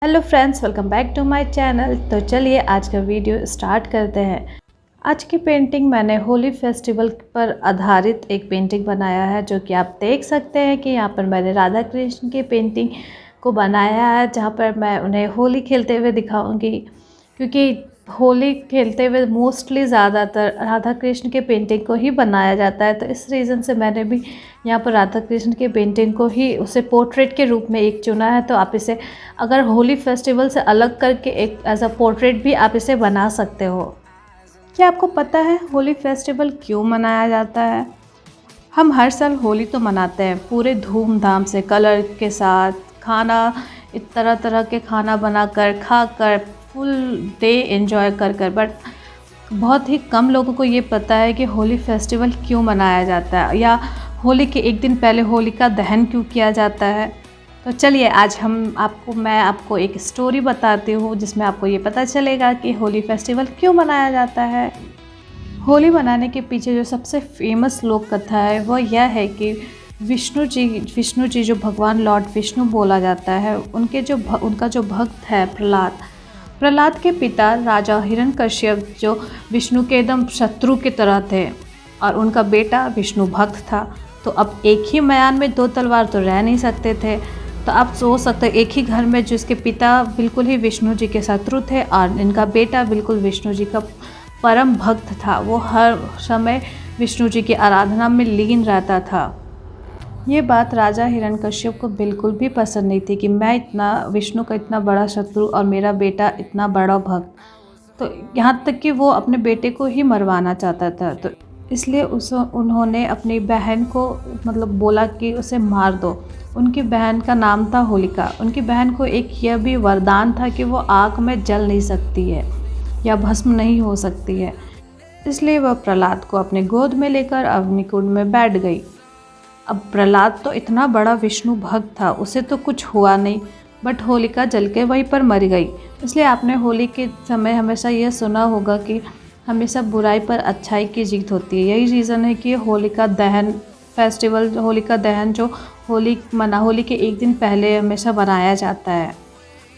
Hello friends, welcome back to my channel. तो चलिए आज का वीडियो स्टार्ट करते हैं। आज की पेंटिंग मैंने होली फेस्टिवल पर आधारित एक पेंटिंग बनाया है, जो कि आप देख सकते हैं कि यहाँ पर मैंने राधा कृष्ण की पेंटिंग को बनाया है, जहाँ पर मैं उन्हें होली खेलते हुए दिखाऊंगी। क्योंकि होली खेलते हुए मोस्टली ज़्यादातर राधा कृष्ण के पेंटिंग को ही बनाया जाता है, तो इस रीज़न से मैंने भी यहाँ पर राधा कृष्ण की पेंटिंग को ही उसे पोर्ट्रेट के रूप में एक चुना है। तो आप इसे अगर होली फेस्टिवल से अलग करके एक एज अ पोर्ट्रेट भी आप इसे बना सकते हो। क्या आपको पता है होली फेस्टिवल क्यों मनाया जाता है? हम हर साल होली तो मनाते हैं पूरे धूमधाम से, कलर के साथ, खाना तरह तरह के खाना बनाकर, खाकर, फुल डे एंजॉय कर बट बहुत ही कम लोगों को ये पता है कि होली फेस्टिवल क्यों मनाया जाता है, या होली के एक दिन पहले होलिका दहन क्यों किया जाता है। तो चलिए आज मैं आपको एक स्टोरी बताती हूँ, जिसमें आपको ये पता चलेगा कि होली फेस्टिवल क्यों मनाया जाता है। होली मनाने के पीछे जो सबसे फेमस लोक कथा है वो यह है कि विष्णु जी जो भगवान लॉर्ड विष्णु बोला जाता है, उनका जो भक्त है प्रहलाद के पिता राजा हिरण्यकश्यप जो विष्णु के एकदम शत्रु की तरह थे, और उनका बेटा विष्णु भक्त था। तो अब एक ही मैदान में दो तलवार तो रह नहीं सकते थे। तो आप सोच सकते एक ही घर में जिसके पिता बिल्कुल ही विष्णु जी के शत्रु थे और इनका बेटा बिल्कुल विष्णु जी का परम भक्त था, वो हर समय विष्णु जी की आराधना में लीन रहता था। ये बात राजा हिरण्यकश्यप को बिल्कुल भी पसंद नहीं थी कि मैं इतना विष्णु का इतना बड़ा शत्रु और मेरा बेटा इतना बड़ा भक्त। तो यहाँ तक कि वो अपने बेटे को ही मरवाना चाहता था। तो इसलिए उन्होंने अपनी बहन को बोला कि उसे मार दो। उनकी बहन का नाम था होलिका। उनकी बहन को एक यह भी वरदान था कि वो आग में जल नहीं सकती है या भस्म नहीं हो सकती है। इसलिए वह प्रहलाद को अपने गोद में लेकर अग्निकुंड में बैठ गई। अब प्रहलाद तो इतना बड़ा विष्णु भक्त था, उसे तो कुछ हुआ नहीं, बट होलिका जल के वहीं पर मर गई। इसलिए आपने होली के समय हमेशा यह सुना होगा कि हमेशा बुराई पर अच्छाई की जीत होती है। यही रीज़न है कि होलिका दहन फेस्टिवल, होलिका दहन जो होली के एक दिन पहले हमेशा बनाया जाता है।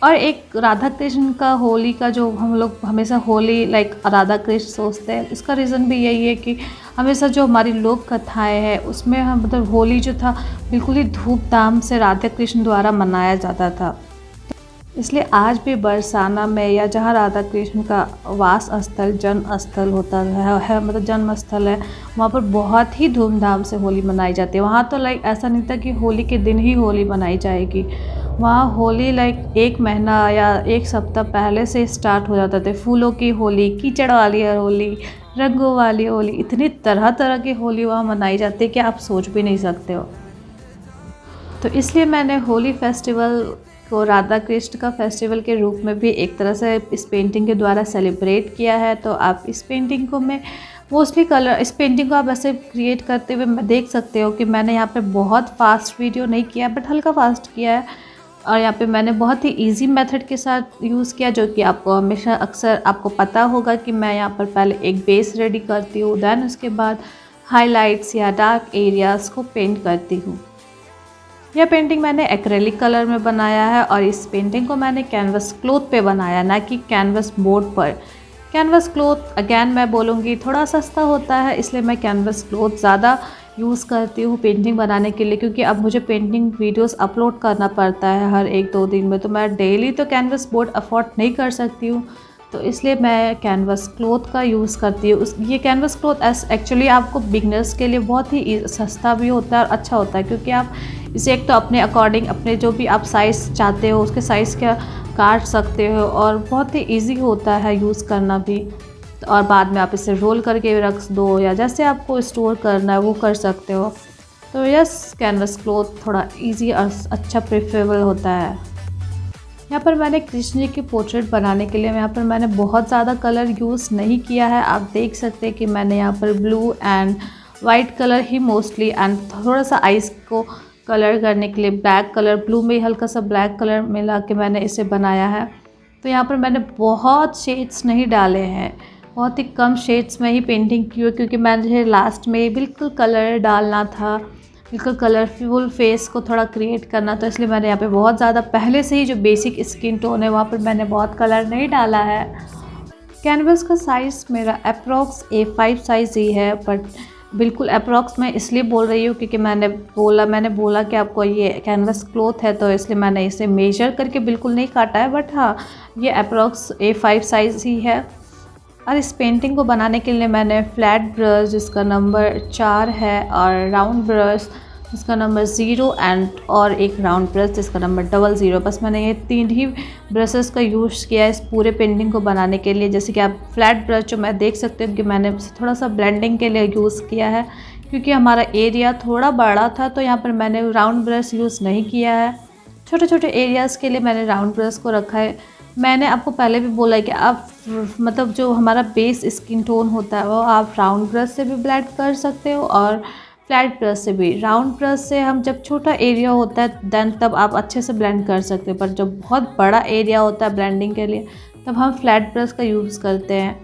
और एक राधा कृष्ण का होली का जो हम लोग हमेशा होली राधा कृष्ण सोचते हैं, इसका रीज़न भी यही है कि हमेशा जो हमारी लोक कथाएँ हैं उसमें हम होली जो था बिल्कुल ही धूमधाम से राधा कृष्ण द्वारा मनाया जाता था। इसलिए आज भी बरसाना में या जहाँ राधा कृष्ण का वास स्थल, जन्म स्थल होता है जन्म स्थल है, वहाँ पर बहुत ही धूमधाम से होली मनाई जाती है। वहाँ तो ऐसा नहीं था कि होली के दिन ही होली मनाई जाएगी। वहाँ होली एक महीना या एक सप्ताह पहले से स्टार्ट हो जाते थे। फूलों की होली, कीचड़ वाली होली, रंगों वाली होली, इतनी तरह तरह की होली वहाँ मनाई जाती है कि आप सोच भी नहीं सकते हो। तो इसलिए मैंने होली फेस्टिवल को राधा कृष्ण का फेस्टिवल के रूप में भी एक तरह से इस पेंटिंग के द्वारा सेलिब्रेट किया है। तो आप इस पेंटिंग को इस पेंटिंग को आप ऐसे क्रिएट करते हुए देख सकते हो कि मैंने यहाँ पे बहुत फास्ट वीडियो नहीं किया, बट हल्का फास्ट किया है। और यहाँ पे मैंने बहुत ही इजी मेथड के साथ यूज़ किया, जो कि आपको हमेशा अक्सर आपको पता होगा कि मैं यहाँ पर पहले एक बेस रेडी करती हूँ, देन उसके बाद हाइलाइट्स या डार्क एरियाज़ को पेंट करती हूँ। यह पेंटिंग मैंने एक्रेलिक कलर में बनाया है, और इस पेंटिंग को मैंने कैनवस क्लॉथ पे बनाया, ना कि कैनवस बोर्ड पर। कैनवस क्लॉथ अगेन मैं बोलूँगी थोड़ा सस्ता होता है, इसलिए मैं कैनवस क्लॉथ ज़्यादा यूज़ करती हूँ पेंटिंग बनाने के लिए। क्योंकि अब मुझे पेंटिंग वीडियोस अपलोड करना पड़ता है हर एक दो दिन में, तो मैं डेली तो कैनवस बोर्ड अफोर्ड नहीं कर सकती हूँ। तो इसलिए मैं कैनवस क्लॉथ का यूज़ करती हूँ। ये कैनवस क्लॉथ एक्चुअली आपको बिगनर्स के लिए बहुत ही सस्ता भी होता है और अच्छा होता है, क्योंकि आप इसे एक तो अपने अकॉर्डिंग अपने जो भी आप साइज़ चाहते हो उसके साइज़ का काट सकते हो, और बहुत ही ईजी होता है यूज़ करना भी। और बाद में आप इसे रोल करके रख दो, या जैसे आपको स्टोर करना है वो कर सकते हो। तो यस, कैनवस क्लॉथ थोड़ा इजी और अच्छा प्रेफरेबल होता है। यहाँ पर मैंने कृष्ण जी की पोर्ट्रेट बनाने के लिए मैंने बहुत ज़्यादा कलर यूज़ नहीं किया है। आप देख सकते हैं कि मैंने यहाँ पर blue and white colour he mostly, and थोड़ा सा आइस को कलर करने के लिए ब्लैक कलर, ब्लू में हल्का सा ब्लैक कलर मिला के मैंने इसे बनाया है। तो यहाँ पर मैंने बहुत शेड्स नहीं डाले हैं, बहुत ही कम शेड्स में ही पेंटिंग की है, क्योंकि मुझे लास्ट में बिल्कुल कलर डालना था। बिल्कुल कलरफुल फेस को थोड़ा क्रिएट करना, तो इसलिए मैंने यहाँ पे बहुत ज़्यादा पहले से ही जो बेसिक स्किन टोन है वहाँ पर मैंने बहुत कलर नहीं डाला है। कैनवस का साइज़ मेरा अप्रॉक्स A5 साइज़ ही है, बट बिल्कुल अप्रॉक्स मैं इसलिए बोल रही हूँ क्योंकि मैंने बोला कि आपको ये कैनवस क्लॉथ है, तो इसलिए मैंने इसे मेजर करके बिल्कुल नहीं काटा है, बट हाँ ये अप्रॉक्स A5 साइज़ ही है। और इस पेंटिंग को बनाने के लिए मैंने फ्लैट ब्रश जिसका नंबर 4 है, और राउंड ब्रश जिसका नंबर 0 एंड और एक राउंड ब्रश जिसका नंबर 00, बस मैंने ये 3 ही ब्रशेस का यूज़ किया है इस पूरे पेंटिंग को बनाने के लिए। जैसे कि आप फ्लैट ब्रश जो मैं देख सकते हो कि मैंने थोड़ा सा ब्लेंडिंग के लिए यूज़ किया है, क्योंकि हमारा एरिया थोड़ा बड़ा था, तो यहाँ पर मैंने राउंड ब्रश यूज़ नहीं किया है। छोटे छोटे एरियाज़ के लिए मैंने राउंड ब्रश को रखा है। मैंने आपको पहले भी बोला है कि आप मतलब जो हमारा बेस स्किन टोन होता है वो आप राउंड ब्रश से भी ब्लेंड कर सकते हो और फ्लैट ब्रश से भी। राउंड ब्रश से हम जब छोटा एरिया होता है देन तब आप अच्छे से ब्लेंड कर सकते हो, पर जब बहुत बड़ा एरिया होता है ब्लेंडिंग के लिए तब हम फ्लैट ब्रश का यूज़ करते हैं।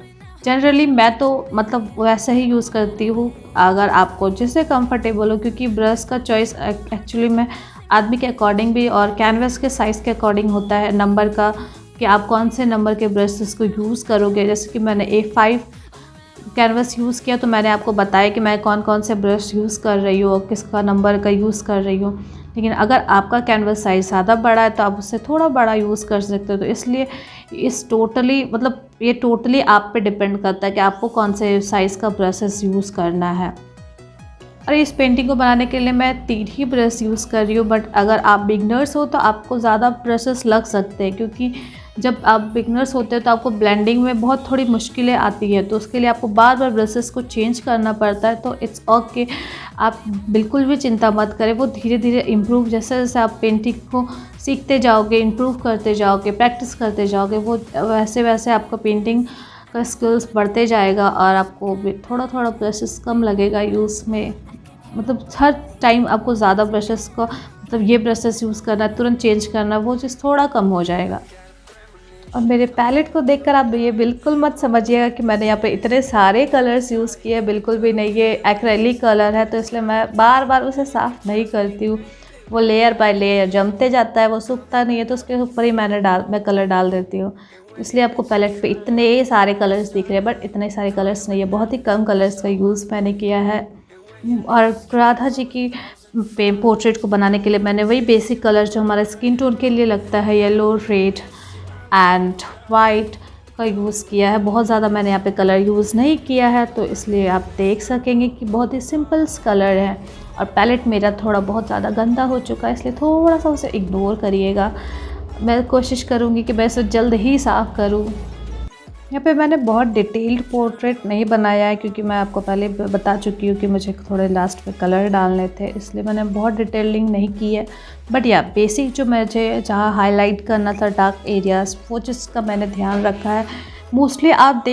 जनरली मैं तो मतलब वैसे ही यूज़ करती हूँ, अगर आपको जिससे कंफर्टेबल हो, क्योंकि ब्रश का चॉइस एक्चुअली में आदमी के अकॉर्डिंग भी और कैनवस के साइज़ के अकॉर्डिंग होता है, नंबर का, कि आप कौन से नंबर के ब्रशेस को यूज़ करोगे। जैसे कि मैंने A5 कैनवस यूज़ किया तो मैंने आपको बताया कि मैं कौन कौन से ब्रश यूज़ कर रही हूँ और किसका नंबर का यूज़ कर रही हूँ। लेकिन अगर आपका कैनवस साइज़ ज़्यादा बड़ा है तो आप उससे थोड़ा बड़ा यूज़ कर सकते हो। तो इसलिए ये टोटली आप पे डिपेंड करता है कि आपको कौन से साइज़ का ब्रशेस यूज़ करना है। और इस पेंटिंग को बनाने के लिए मैं 3 ही ब्रश यूज़ कर रही हूँ, बट अगर आप बिगनर्स हो तो आपको ज़्यादा ब्रशेस लग सकते हैं, क्योंकि जब आप बिगनर्स होते हैं तो आपको ब्लेंडिंग में बहुत थोड़ी मुश्किलें आती है, तो उसके लिए आपको बार बार ब्रशेस को चेंज करना पड़ता है। तो इट्स ओके, आप बिल्कुल भी चिंता मत करें, वो धीरे धीरे इम्प्रूव, जैसे जैसे आप पेंटिंग को सीखते जाओगे, इम्प्रूव करते जाओगे, प्रैक्टिस करते जाओगे, वो वैसे वैसे आपका पेंटिंग का स्किल्स बढ़ते जाएगा और आपको थोड़ा थोड़ा ब्रशेस कम लगेगा यूज़ में। मतलब हर टाइम आपको ज़्यादा ब्रशेस को मतलब ये ब्रशेस यूज़ करना, तुरंत चेंज करना, वो चीज़ थोड़ा कम हो जाएगा। और मेरे पैलेट को देखकर आप ये बिल्कुल मत समझिएगा कि मैंने यहाँ पे इतने सारे कलर्स यूज़ किए, बिल्कुल भी नहीं। ये एक्रेलिक कलर है तो इसलिए मैं बार बार उसे साफ़ नहीं करती हूँ, वो लेयर बाय लेयर जमते जाता है, वो सूखता नहीं है, तो उसके ऊपर ही मैं कलर डाल देती हूँ। इसलिए आपको पैलेट पे इतने सारे कलर्स दिख रहे हैं, बट इतने सारे कलर्स नहीं है, बहुत ही कम कलर्स का यूज़ मैंने किया है। और राधा जी की पोर्ट्रेट को बनाने के लिए मैंने वही बेसिक कलर जो हमारा स्किन टोन के लिए लगता है, येलो, रेड एंड वाइट का यूज़ किया है। बहुत ज़्यादा मैंने यहाँ पे कलर यूज़ नहीं किया है, तो इसलिए आप देख सकेंगे कि बहुत ही सिंपल कलर है। और पैलेट मेरा थोड़ा बहुत ज़्यादा गंदा हो चुका है, इसलिए थोड़ा सा उसे इग्नोर करिएगा। मैं कोशिश करूँगी कि मैं इसे जल्द ही साफ़ करूँ। यहाँ पे मैंने बहुत डिटेल्ड पोर्ट्रेट नहीं बनाया है, क्योंकि मैं आपको पहले बता चुकी हूँ कि मुझे थोड़े लास्ट पे कलर डालने थे, इसलिए मैंने बहुत डिटेलिंग नहीं की है। बट या बेसिक जो मुझे जहाँ हाईलाइट करना था डार्क एरियाज़, वो चीज़ का मैंने ध्यान रखा है। मोस्टली आप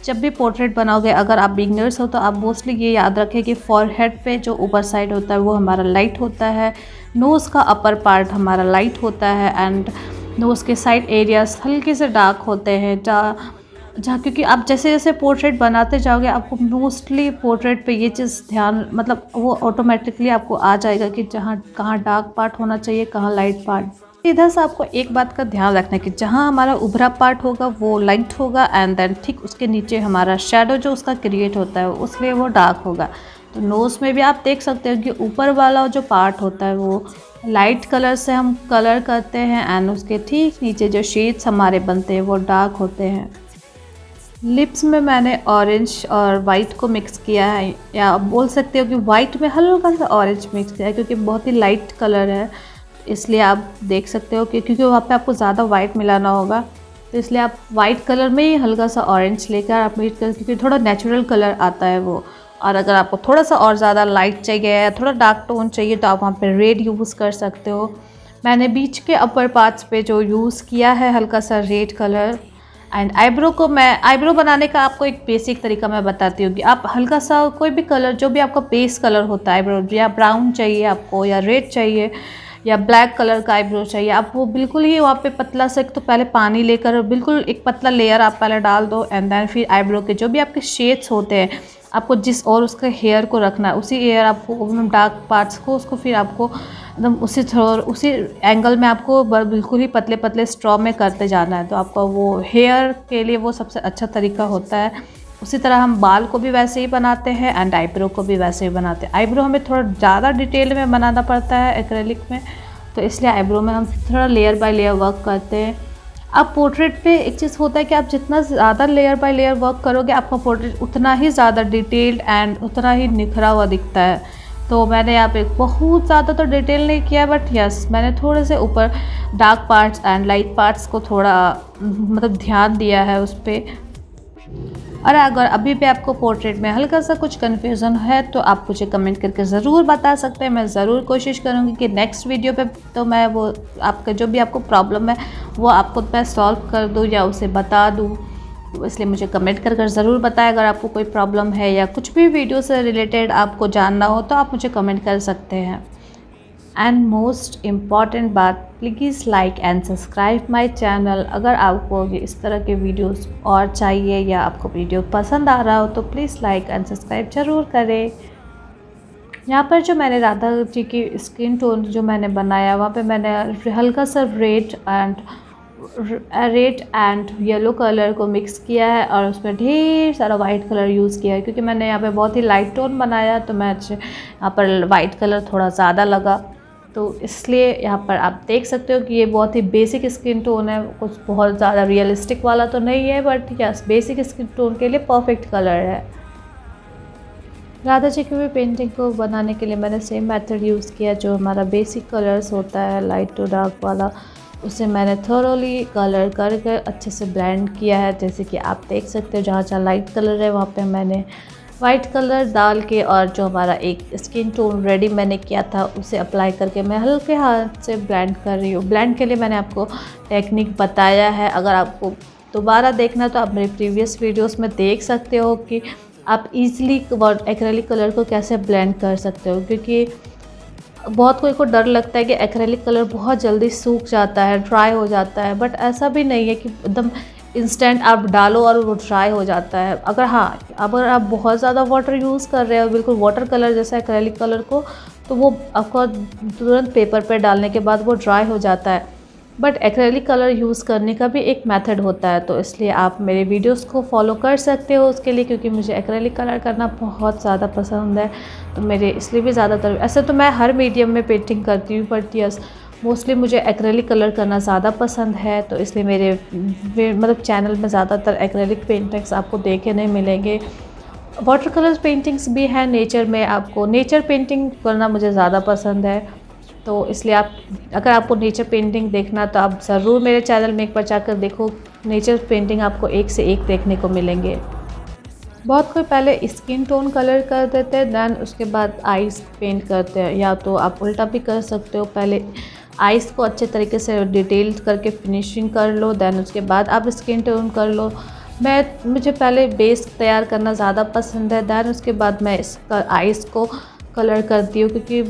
जब भी पोर्ट्रेट बनाओगे, अगर आप बिगनर्स हो तो आप मोस्टली ये याद रखें कि फॉरहेड पे जो ऊपर साइड होता है वो हमारा लाइट होता है, नोज़ का अपर पार्ट हमारा लाइट होता है, एंड नोज़ के साइड एरियाज हल्के से डार्क होते हैं। जहाँ क्योंकि आप जैसे जैसे पोर्ट्रेट बनाते जाओगे आपको मोस्टली पोर्ट्रेट पे ये चीज़ ध्यान, मतलब वो ऑटोमेटिकली आपको आ जाएगा कि कहाँ डार्क पार्ट होना चाहिए, कहाँ लाइट पार्ट। इधर से आपको एक बात का ध्यान रखना है कि जहाँ हमारा उभरा पार्ट होगा वो लाइट होगा, एंड देन ठीक उसके नीचे हमारा शेडो जो उसका क्रिएट होता है उसलिए वो डार्क होगा। तो नोज़ में भी आप देख सकते हो कि ऊपर वाला जो पार्ट होता है वो लाइट कलर से हम कलर करते हैं, एंड उसके ठीक नीचे जो शेड्स हमारे बनते हैं वो डार्क होते हैं। लिप्स में मैंने ऑरेंज और वाइट को मिक्स किया है, या आप बोल सकते हो कि वाइट में हल्का सा ऑरेंज मिक्स किया है, क्योंकि बहुत ही लाइट कलर है, इसलिए आप देख सकते हो कि क्योंकि वहाँ पे आपको ज़्यादा वाइट मिलाना होगा, तो इसलिए आप वाइट कलर में ही हल्का सा ऑरेंज लेकर आप मिक्स कर, क्योंकि थोड़ा नेचुरल कलर आता है वो। और अगर आपको थोड़ा सा और ज़्यादा लाइट चाहिए या थोड़ा डार्क टोन चाहिए तो आप वहाँ पे रेड यूज़ कर सकते हो। मैंने बीच के अपर पार्ट्स पे जो यूज़ किया है हल्का सा रेड कलर। एंड आईब्रो बनाने का आपको एक बेसिक तरीका मैं बताती हूँ कि आप हल्का सा कोई भी कलर, जो भी आपका बेस कलर होता है आईब्रो, या ब्राउन चाहिए आपको, या रेड चाहिए, या ब्लैक कलर का आईब्रो चाहिए, आप वो बिल्कुल ही वहाँ पे पतला से तो पहले पानी लेकर बिल्कुल एक पतला लेयर आप पहले डाल दो, एंड देन फिर आईब्रो के जो भी आपके शेड्स होते हैं आपको जिस और उसके हेयर को रखना है उसी हेयर आपको डार्क पार्ट्स को उसको फिर आपको एकदम उसी एंगल में आपको बिल्कुल ही पतले पतले स्ट्रॉ में करते जाना है। तो आपका वो हेयर के लिए वो सबसे अच्छा तरीका होता है। उसी तरह हम बाल को भी वैसे ही बनाते हैं एंड आईब्रो को भी वैसे ही बनाते हैं। आईब्रो हमें थोड़ा ज़्यादा डिटेल में बनाना पड़ता है एक्रेलिक में, तो इसलिए आईब्रो में हम थोड़ा लेयर बाय लेयर वर्क करते हैं। अब पोर्ट्रेट पे एक चीज़ होता है कि आप जितना ज़्यादा लेयर बाय लेयर वर्क करोगे आपका पोर्ट्रेट उतना ही ज़्यादा डिटेल्ड एंड उतना ही निखरा हुआ दिखता है। तो मैंने यहाँ पे बहुत ज़्यादा तो डिटेल नहीं किया, बट यस मैंने थोड़े से ऊपर dark parts and light parts को थोड़ा मतलब ध्यान दिया है उस पर। और अगर अभी भी आपको पोर्ट्रेट में हल्का सा कुछ कन्फ्यूज़न है तो आप मुझे कमेंट करके ज़रूर बता सकते हैं। मैं ज़रूर कोशिश करूँगी कि नेक्स्ट वीडियो पे तो मैं वो आपका जो भी आपको प्रॉब्लम है वो आपको मैं सॉल्व कर दूँ या उसे बता दूँ। तो इसलिए मुझे कमेंट कर कर ज़रूर बताएं। अगर आपको कोई प्रॉब्लम है या कुछ भी वीडियो से रिलेटेड आपको जानना हो तो आप मुझे कमेंट कर सकते हैं। एंड मोस्ट इम्पॉर्टेंट बात, please like and subscribe my channel. अगर आपको इस तरह के वीडियोस और चाहिए या आपको वीडियो पसंद आ रहा हो तो प्लीज़ लाइक एंड सब्सक्राइब ज़रूर करें। यहाँ पर जो मैंने राधा जी की स्किन टोन जो मैंने बनाया वहाँ पे मैंने हल्का सा रेड एंड येलो कलर को मिक्स किया है और उसमें ढेर सारा वाइट कलर यूज़ किया है। क्योंकि मैंने यहाँ पे बहुत ही लाइट टोन बनाया तो मैं यहाँ पर वाइट कलर थोड़ा ज़्यादा लगा, तो इसलिए यहाँ पर आप देख सकते हो कि ये बहुत ही बेसिक स्किन टोन है, कुछ बहुत ज़्यादा रियलिस्टिक वाला तो नहीं है, but yes basic skin tone के लिए परफेक्ट कलर है। राधा जी की भी पेंटिंग को बनाने के लिए मैंने सेम मेथड यूज़ किया जो हमारा बेसिक कलर्स होता है लाइट टू डार्क वाला, उसे मैंने थोरोली कलर करके अच्छे से ब्लेंड किया है। जैसे कि आप देख सकते हो जहाँ जहाँ लाइट कलर है वहाँ पे मैंने वाइट कलर डाल के और जो हमारा एक स्किन टोन रेडी मैंने किया था उसे अप्लाई करके मैं हल्के हाथ से ब्लेंड कर रही हूँ। ब्लेंड के लिए मैंने आपको टेक्निक बताया है, अगर आपको दोबारा देखना तो आप मेरे प्रीवियस वीडियोस में देख सकते हो कि आप इजीली एक्रेलिक कलर को कैसे ब्लेंड कर सकते हो। क्योंकि बहुत कोई को डर लगता है कि एक्रेलिक कलर बहुत जल्दी सूख जाता है, ड्राई हो जाता है, बट ऐसा भी नहीं है कि एकदम इंस्टेंट आप डालो और वो ड्राई हो जाता है। अगर आप बहुत ज़्यादा वाटर यूज़ कर रहे हो बिल्कुल वाटर कलर जैसा एक्रेलिक कलर को, तो वो आपको तुरंत पेपर पे डालने के बाद वो ड्राई हो जाता है। बट एक्रेलिक कलर यूज़ करने का भी एक मेथड होता है, तो इसलिए आप मेरे वीडियोस को फॉलो कर सकते हो उसके लिए, क्योंकि मुझे एक्रेलिक कलर करना बहुत ज़्यादा पसंद है। तो मेरे इसलिए भी ज़्यादातर ऐसे तो मैं हर मीडियम में पेंटिंग करती हूँ, बट यस मोस्टली मुझे एक्रेलिक कलर करना ज़्यादा पसंद है। तो इसलिए मेरे मतलब चैनल में ज़्यादातर एक्रेलिक पेंटिंग्स आपको देखे नहीं मिलेंगे। वाटर कलर पेंटिंग्स भी हैं नेचर में, आपको नेचर पेंटिंग करना मुझे ज़्यादा पसंद है। तो इसलिए अगर आपको नेचर पेंटिंग देखना तो आप ज़रूर मेरे चैनल में एक बार जाकर देखो, नेचर पेंटिंग आपको एक से एक देखने को मिलेंगे। बहुत कोई पहले स्किन टोन कलर कर देते हैं दैन उसके बाद आइज़ पेंट करते हैं, या तो आप उल्टा भी कर सकते हो, पहले आइज़ को अच्छे तरीके से डिटेल करके फिनिशिंग कर लो दैन उसके बाद आप स्किन टोन कर लो। मुझे पहले बेस तैयार करना ज़्यादा पसंद है, दैन उसके बाद मैं इसका आइज़ को कलर करती हूँ। क्योंकि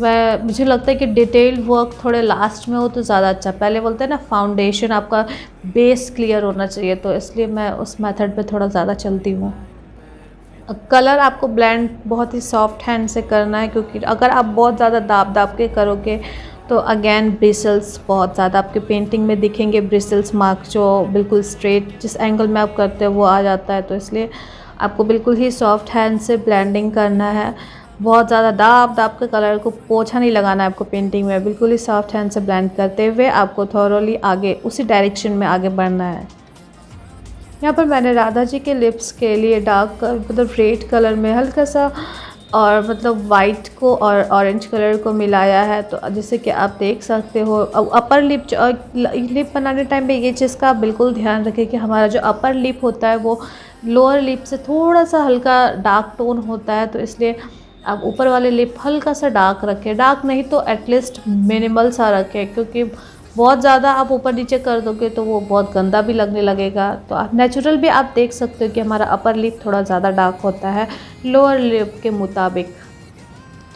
मुझे लगता है कि डिटेल वर्क थोड़े लास्ट में हो तो ज़्यादा अच्छा। पहले बोलते हैं ना फाउंडेशन आपका बेस क्लियर होना चाहिए, तो इसलिए मैं उस मेथड पे थोड़ा ज़्यादा चलती हूँ। कलर आपको ब्लेंड बहुत ही सॉफ्ट हैंड से करना है, क्योंकि अगर आप बहुत ज़्यादा दाब के करोगे तो अगेन ब्रिसल्स बहुत ज़्यादा आपके पेंटिंग में दिखेंगे। ब्रिसल्स मार्क जो बिल्कुल स्ट्रेट जिस एंगल में आप करते हो वो आ जाता है, तो इसलिए आपको बिल्कुल ही सॉफ्ट हैंड से ब्लेंडिंग करना है। बहुत ज़्यादा दाब के कलर को पोछा नहीं लगाना है आपको पेंटिंग में, बिल्कुल ही सॉफ्ट हैंड से ब्लेंड करते हुए आपको थॉरोली आगे उसी डायरेक्शन में आगे बढ़ना है। यहाँ पर मैंने राधा जी के लिप्स के लिए डार्क मतलब रेड कलर में हल्का सा और मतलब वाइट को और ऑरेंज कलर को मिलाया है। तो जैसे कि आप देख सकते हो अपर लिप बनाने टाइम पे ये चीज़ का आप बिल्कुल ध्यान रखें कि हमारा जो अपर लिप होता है वो लोअर लिप से थोड़ा सा हल्का डार्क टोन होता है, तो इसलिए आप ऊपर वाले लिप हल्का सा डार्क रखें। डार्क नहीं तो एटलीस्ट मिनिमल सा रखें, क्योंकि बहुत ज़्यादा आप ऊपर नीचे कर दोगे तो वो बहुत गंदा भी लगने लगेगा। तो आप नेचुरल भी आप देख सकते हो कि हमारा अपर लिप थोड़ा ज़्यादा डार्क होता है लोअर लिप के मुताबिक।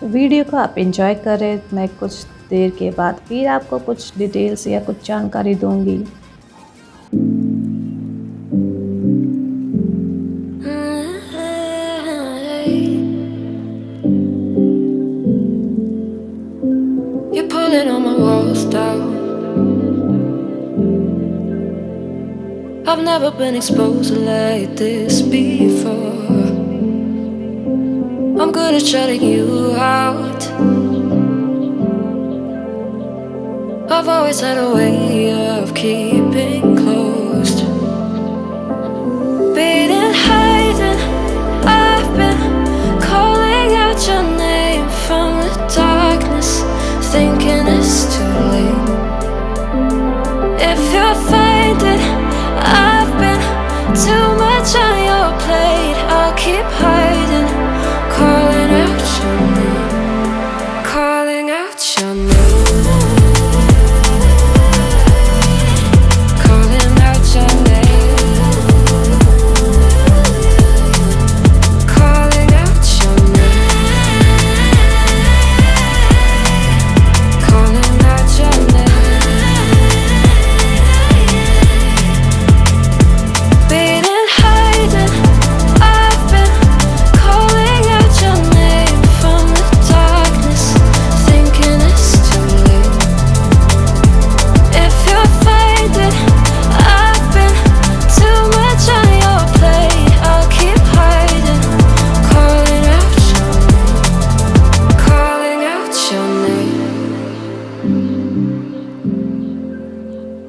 तो वीडियो को आप एंजॉय करें, मैं कुछ देर के बाद फिर आपको कुछ डिटेल्स या कुछ जानकारी दूँगी। I've never been exposed like this before. I'm good at shutting you out. I've always had a way of keeping closed. Beating, hiding, I've been calling out your name from the darkness, thinking it's too late. If you're finding I've been too much on your plate, I'll keep hiding, calling out your name, calling out your name.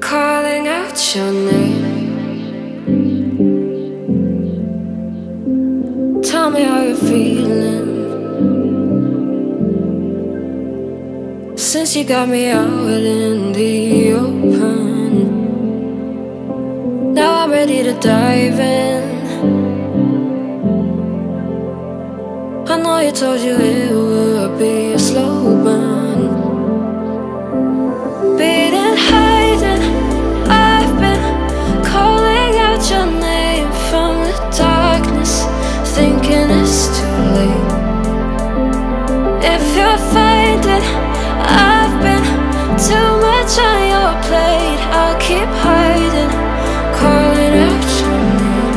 Calling out your name. Tell me how you're feeling since you got me out in the open. Now I'm ready to dive in. I know you told you it would be a slow burn. Beating, hiding, I've been calling out your name from the darkness, thinking it's too late. If you're finding I've been too much on your plate, I'll keep hiding, calling out your name,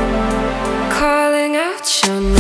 calling out your name.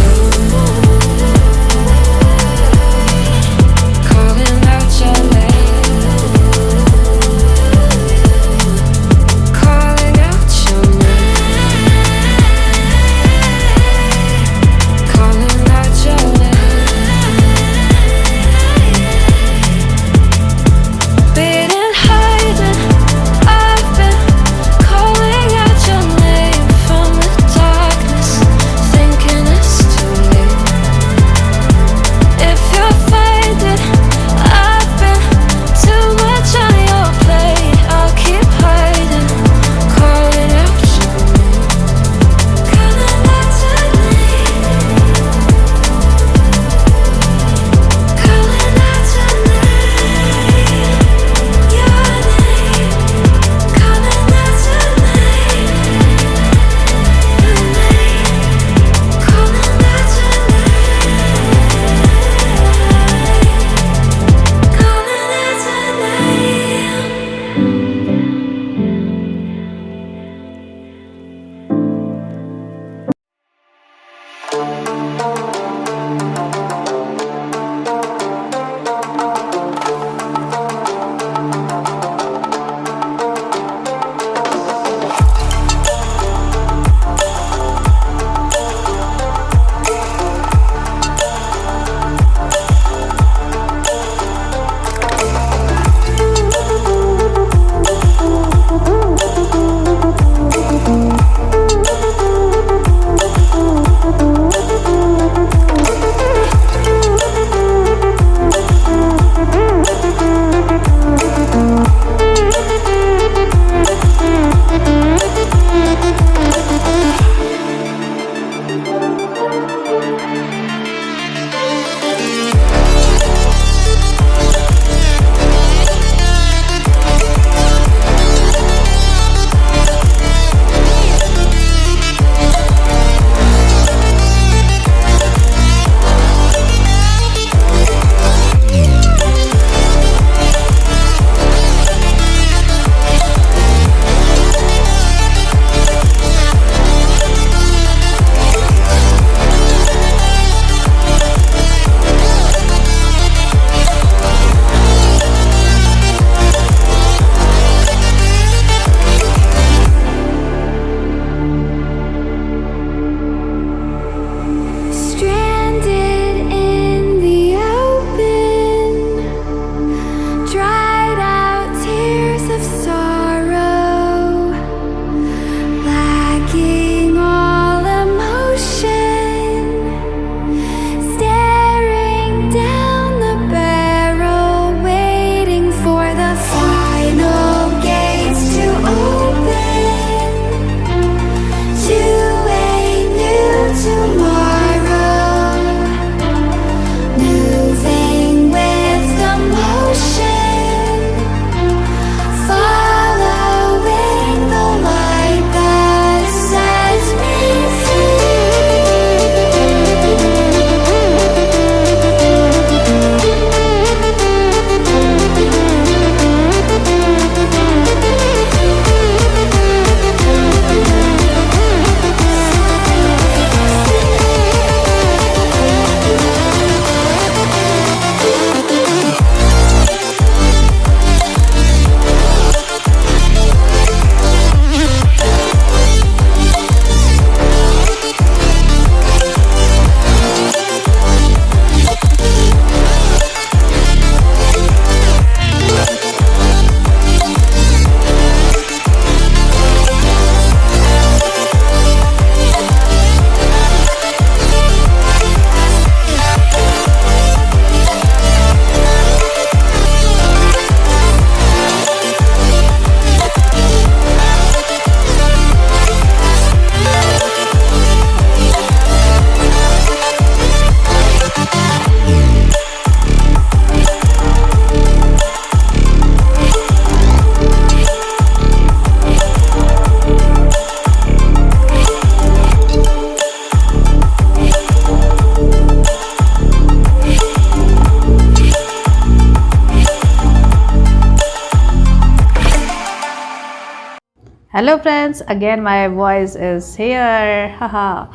Hello friends, again my voice is here. हाहा।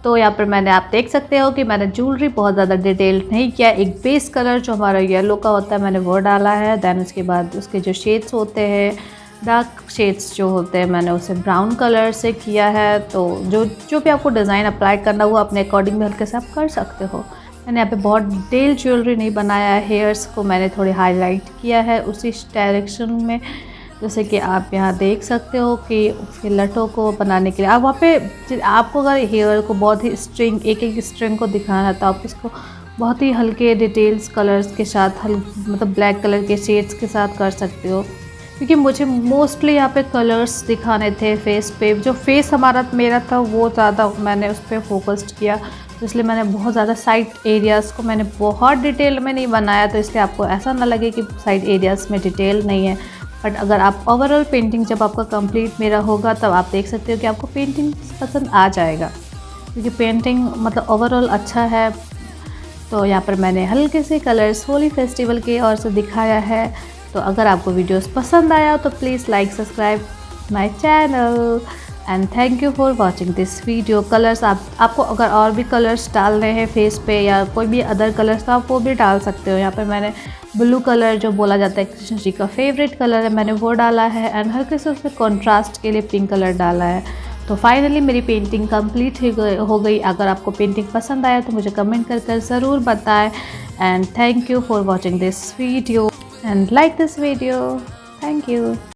तो यहाँ पर मैंने आप देख सकते हो कि मैंने ज्वेलरी बहुत ज़्यादा डिटेल नहीं किया। एक बेस कलर जो हमारा येलो का होता है मैंने वो डाला है। देन उसके बाद उसके जो शेड्स होते हैं, डार्क शेड्स जो होते हैं, मैंने उसे ब्राउन कलर से किया है। तो जो भी आपको डिज़ाइन अप्लाई करना हो अपने अकॉर्डिंग में हल्के से आप कर सकते हो। मैंने यहाँ पे बहुत डिटेल ज्वेलरी नहीं बनाया है। हेयर्स को मैंने थोड़ी हाईलाइट किया है उसी डायरेक्शन में, जैसे कि आप यहाँ देख सकते हो कि उसके लटों को बनाने के लिए आप वहाँ पे आपको अगर हेयर को बहुत ही स्ट्रिंग एक स्ट्रिंग को दिखाना है तो आप इसको बहुत ही हल्के डिटेल्स कलर्स के साथ मतलब ब्लैक कलर के शेड्स के साथ कर सकते हो। क्योंकि मुझे मोस्टली यहाँ पे कलर्स दिखाने थे फेस पे, जो फेस मेरा था वो ज़्यादा मैंने उस पर फोकस्ड किया, तो इसलिए मैंने बहुत ज़्यादा साइड एरियाज़ को मैंने बहुत डिटेल में नहीं बनाया। तो इसलिए आपको ऐसा ना लगे कि साइड एरियाज़ में डिटेल नहीं है। बट अगर आप ओवरऑल पेंटिंग जब आपका कंप्लीट मेरा होगा तब आप देख सकते हो कि आपको पेंटिंग पसंद आ जाएगा, क्योंकि पेंटिंग मतलब ओवरऑल अच्छा है। तो यहाँ पर मैंने हल्के से कलर्स होली फेस्टिवल के और से दिखाया है। तो अगर आपको वीडियोस पसंद आया हो तो please like subscribe my channel and thank you for watching this video. Colours आपको अगर और भी कलर्स डालने हैं फेस पे या कोई भी अदर कलर्स तो आप वो भी डाल सकते हो। यहाँ पर मैंने ब्लू कलर जो बोला जाता है कृष्ण जी का फेवरेट कलर है, मैंने वो डाला है एंड हल्के से उसमें कॉन्ट्रास्ट के लिए पिंक कलर डाला है। तो फाइनली मेरी पेंटिंग कंप्लीट हो गई। अगर आपको पेंटिंग पसंद आया तो मुझे कमेंट कर ज़रूर बताएं and thank you for watching this video and like this video. Thank you.